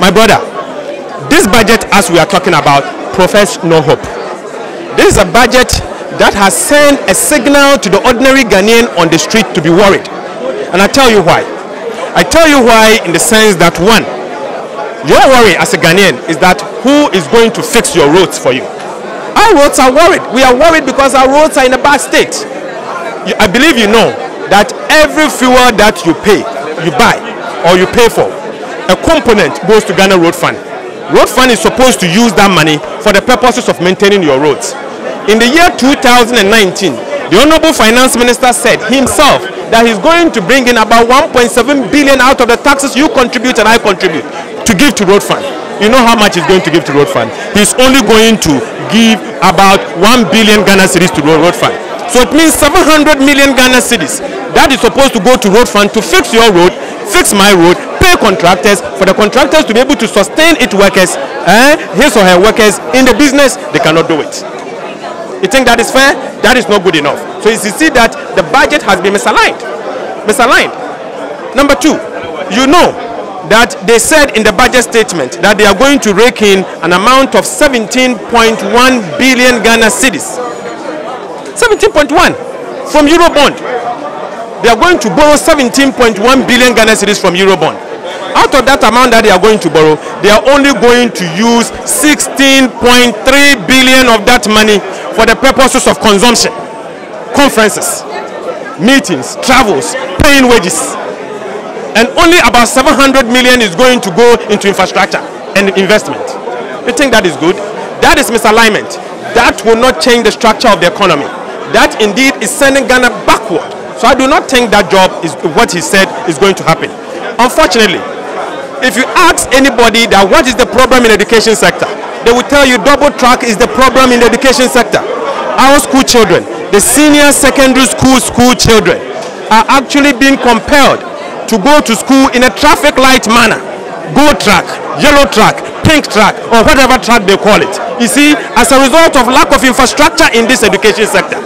My brother, this budget, as we are talking about, professes no hope. This is a budget that has sent a signal to the ordinary Ghanaian on the street to be worried. And I tell you why. I tell you why in the sense that, one, your worry as a Ghanaian is that who is going to fix your roads for you? Our roads are worried. We are worried because our roads are in a bad state. I believe you know that every fuel that you buy or you pay for, a component goes to Ghana Road Fund. Road Fund is supposed to use that money for the purposes of maintaining your roads. In the year 2019, the Honorable Finance Minister said himself that he's going to bring in about 1.7 billion out of the taxes you contribute and I contribute to give to Road Fund. You know how much he's going to give to Road Fund? He's only going to give about 1 billion Ghana cedis to Road Fund. So it means 700 million Ghana cedis that is supposed to go to Road Fund to fix your road, fix my road, pay contractors, for the contractors to be able to sustain its workers, his or her workers in the business. They cannot do it. You think that is fair? That is not good enough. So you see that the budget has been misaligned. Number two, you know that they said in the budget statement that they are going to rake in an amount of 17.1 billion Ghana cedis. 17.1 from Eurobond. They are going to borrow 17.1 billion Ghana cedis from Eurobond. Out of that amount that they are going to borrow, they are only going to use 16.3 billion of that money for the purposes of consumption, conferences, meetings, travels, paying wages. And only about 700 million is going to go into infrastructure and investment. You think that is good? That is misalignment. That will not change the structure of the economy. That indeed is sending Ghana backward. So I do not think that job is what he said is going to happen. Unfortunately, if you ask anybody that what is the problem in the education sector, they will tell you double track is the problem in the education sector. Our school children, the senior secondary school children, are actually being compelled to go to school in a traffic light manner. Gold track, yellow track, pink track, or whatever track they call it. You see, as a result of lack of infrastructure in this education sector.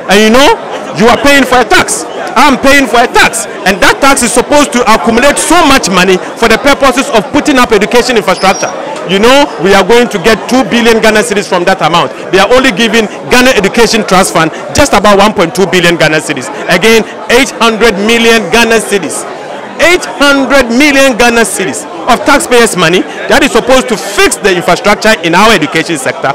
And you know, you are paying for a tax. I'm paying for a tax. And that tax is supposed to accumulate so much money for the purposes of putting up education infrastructure. You know, we are going to get 2 billion Ghana cedis from that amount. They are only giving Ghana Education Trust Fund just about 1.2 billion Ghana cedis. Again, 800 million Ghana cedis. 800 million Ghana cedis of taxpayers' money that is supposed to fix the infrastructure in our education sector,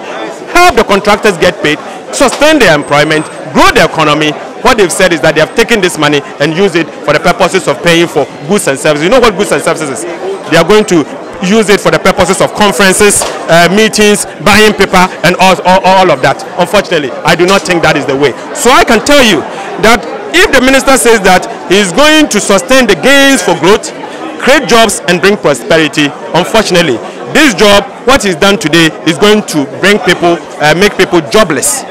help the contractors get paid, sustain their employment, grow the economy. What they've said is that they have taken this money and used it for the purposes of paying for goods and services. You know what goods and services is? They are going to use it for the purposes of conferences, meetings, buying paper, and all of that. Unfortunately, I do not think that is the way. So I can tell you that if the minister says that he is going to sustain the gains for growth, create jobs, and bring prosperity, unfortunately, this job, what is done today, is going to bring people, make people jobless.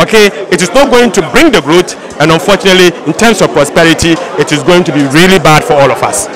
Okay, it is not going to bring the growth, and unfortunately, in terms of prosperity, it is going to be really bad for all of us.